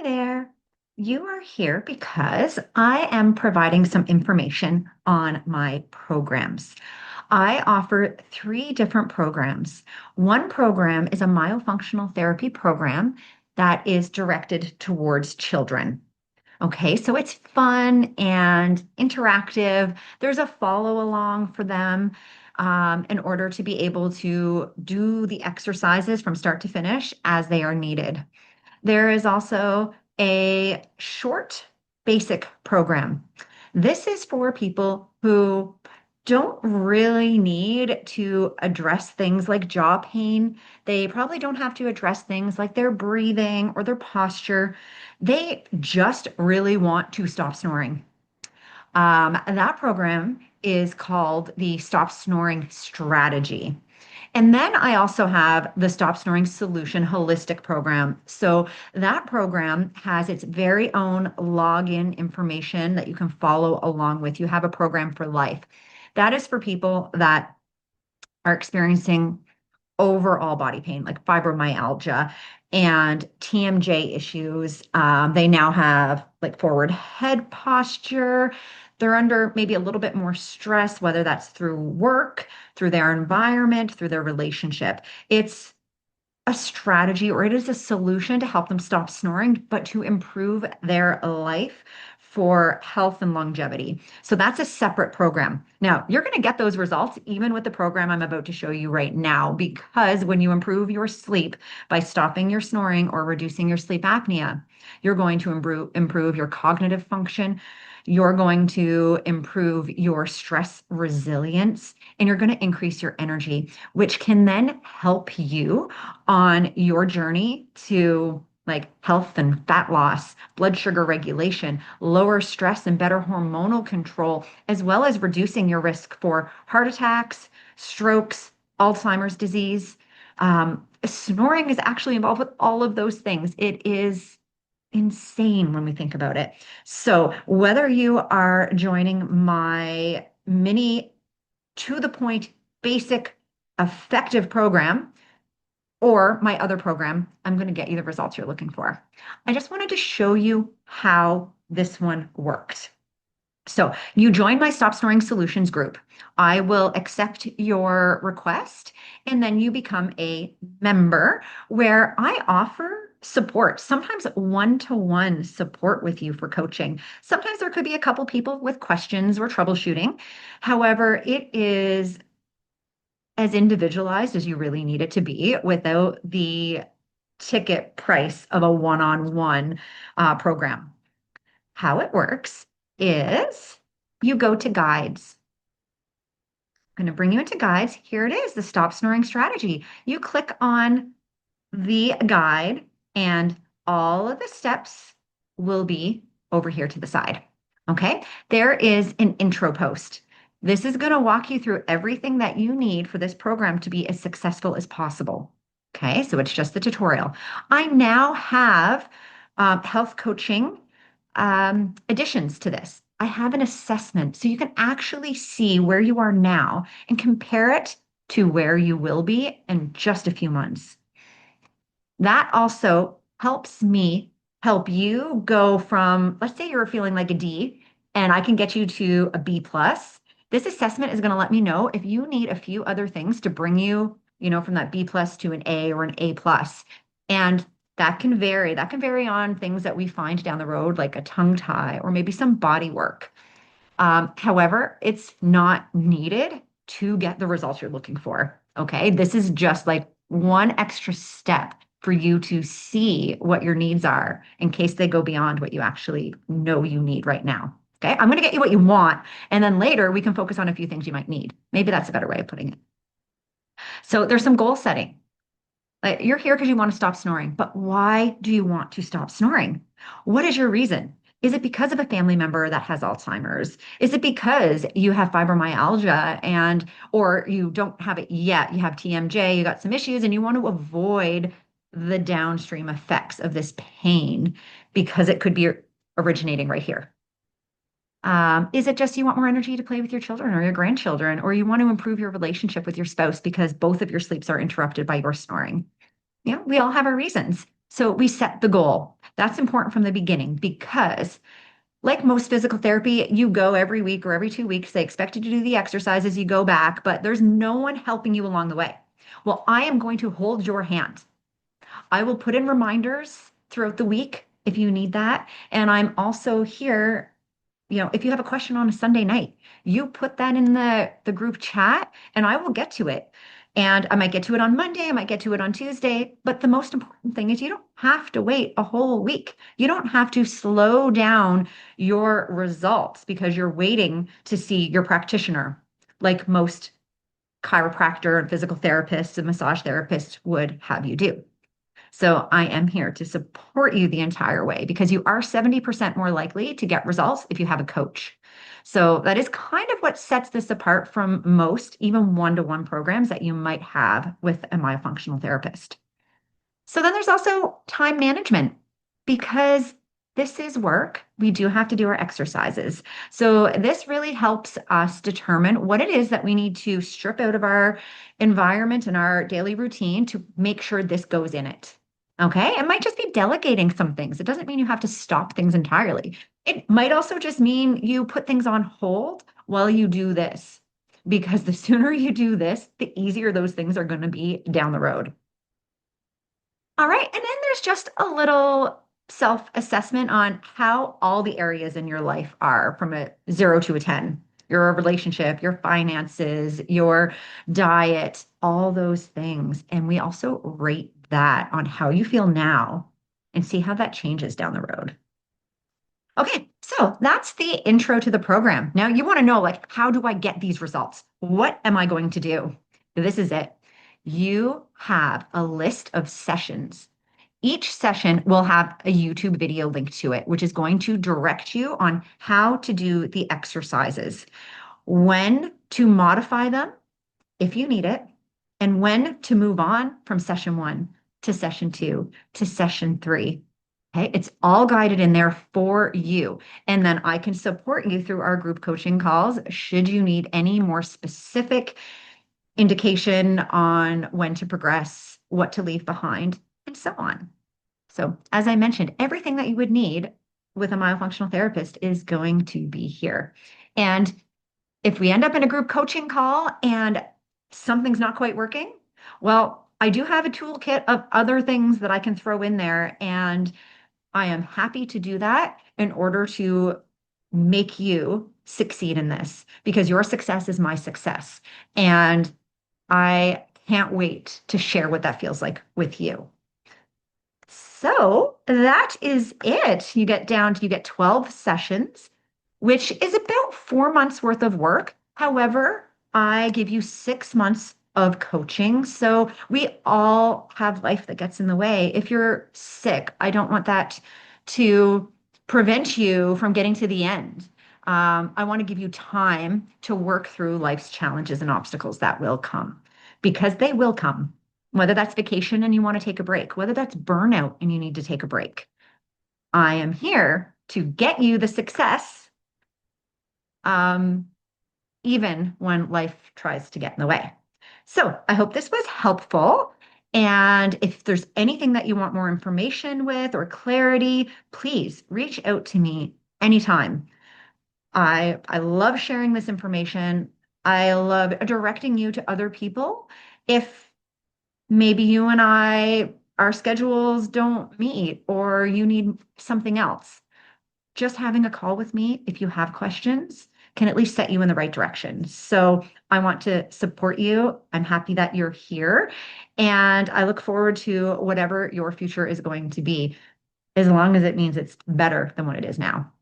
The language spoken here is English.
Hey there. You are here because I am providing some information on my programs. I offer three different programs. One program is a myofunctional therapy program that is directed towards children. Okay, so it's fun and interactive. There's a follow along for them in order to be able to do the exercises from start to finish as they are needed. There is also a short basic program. This is for people who don't really need to address things like jaw pain. They probably don't have to address things like their breathing or their posture. They just really want to stop snoring. That program is called the Stop Snoring Strategy. And then I also have the Stop Snoring Solution Holistic Program. So that program has its very own login information that you can follow along with. You have a program for life. That is for people that are experiencing overall body pain, like fibromyalgia and TMJ issues. They now have like forward head posture. They're under maybe a little bit more stress, whether that's through work, through their environment, through their relationship. It's a strategy or it is a solution to help them stop snoring, but to improve their life for health and longevity. So that's a separate program. Now, you're going to get those results even with the program I'm about to show you right now, because when you improve your sleep by stopping your snoring or reducing your sleep apnea, you're going to improve your cognitive function. You're going to improve your stress resilience and you're going to increase your energy, which can then help you on your journey to like health and fat loss, blood sugar regulation, lower stress and better hormonal control, as well as reducing your risk for heart attacks, strokes, Alzheimer's disease. Snoring is actually involved with all of those things. It is insane when we think about it. So, whether you are joining my mini to the point, basic, effective program, or my other program, I'm going to get you the results you're looking for. I just wanted to show you how this one worked. So you join my Stop Snoring Solutions group. I will accept your request, and then you become a member where I offer support, sometimes one-to-one support with you for coaching. Sometimes there could be a couple people with questions or troubleshooting. However, it is as individualized as you really need it to be without the ticket price of a one-on-one program. How it works is you go to guides. I'm going to bring you into guides. Here it is, the stop snoring strategy. You click on the guide and all of the steps will be over here to the side. Okay, there is an intro post. This is going to walk you through everything that you need for this program to be as successful as possible. Okay, so it's just the tutorial. I now have health coaching additions to this. I have an assessment so you can actually see where you are now and compare it to where you will be in just a few months. That also helps me help you go from, let's say you're feeling like a D, and I can get you to a B plus. This assessment is going to let me know if you need a few other things to bring you, from that B plus to an A or an A plus. And that can vary. That can vary on things that we find down the road, like a tongue tie or maybe some body work. However, it's not needed to get the results you're looking for. Okay. This is just like one extra step for you to see what your needs are in case they go beyond what you actually know you need right now. Okay. I'm going to get you what you want. And then later we can focus on a few things you might need. Maybe that's a better way of putting it. So there's some goal setting. Like you're here because you want to stop snoring, but why do you want to stop snoring? What is your reason? Is it because of a family member that has Alzheimer's? Is it because you have fibromyalgia or you don't have it yet? You have TMJ, you got some issues and you want to avoid the downstream effects of this pain because it could be originating right here. Is it just you want more energy to play with your children or your grandchildren, or you want to improve your relationship with your spouse because both of your sleeps are interrupted by your snoring? Yeah, we all have our reasons. So we set the goal. That's important from the beginning because, like most physical therapy, you go every week or every 2 weeks. They expect you to do the exercises, you go back, but there's no one helping you along the way. Well, I am going to hold your hand. I will put in reminders throughout the week if you need that. And I'm also here, if you have a question on a Sunday night, you put that in the group chat and I will get to it. And I might get to it on Monday, I might get to it on Tuesday, but the most important thing is you don't have to wait a whole week. You don't have to slow down your results because you're waiting to see your practitioner, like most chiropractor and physical therapists and massage therapists would have you do. So I am here to support you the entire way because you are 70% more likely to get results if you have a coach. So that is kind of what sets this apart from most, even one-to-one programs that you might have with a myofunctional therapist. So then there's also time management because this is work. We do have to do our exercises. So this really helps us determine what it is that we need to strip out of our environment and our daily routine to make sure this goes in it. Okay. It might just be delegating some things. It doesn't mean you have to stop things entirely. It might also just mean you put things on hold while you do this, because the sooner you do this, the easier those things are going to be down the road. All right. And then there's just a little self-assessment on how all the areas in your life are from a 0 to a 10. Your relationship, your finances, your diet, all those things. And we also rate that on how you feel now and see how that changes down the road. Okay, so that's the intro to the program. Now you want to know, like, how do I get these results? What am I going to do? This is it. You have a list of sessions. Each session will have a YouTube video link to it, which is going to direct you on how to do the exercises, when to modify them if you need it, and when to move on from session one to session two to session three. Okay, it's all guided in there for you. And then I can support you through our group coaching calls should you need any more specific indication on when to progress, what to leave behind, and so on. So, as I mentioned, everything that you would need with a myofunctional therapist is going to be here. And if we end up in a group coaching call and something's not quite working, well, I do have a toolkit of other things that I can throw in there, and I am happy to do that in order to make you succeed in this because your success is my success. And I can't wait to share what that feels like with you. So that is it. You get 12 sessions, which is about 4 months worth of work. However, I give you 6 months of coaching. So we all have life that gets in the way. If you're sick, I don't want that to prevent you from getting to the end. I want to give you time to work through life's challenges and obstacles that will come because they will come, whether that's vacation and you want to take a break, whether that's burnout and you need to take a break. I am here to get you the success, um, even when life tries to get in the way. So I hope this was helpful. And if there's anything that you want more information with or clarity, please reach out to me anytime. I love sharing this information. I love directing you to other people. If maybe you and our schedules don't meet or you need something else, just having a call with me, if you have questions, can at least set you in the right direction. So I want to support you. I'm happy that you're here. And I look forward to whatever your future is going to be, as long as it means it's better than what it is now.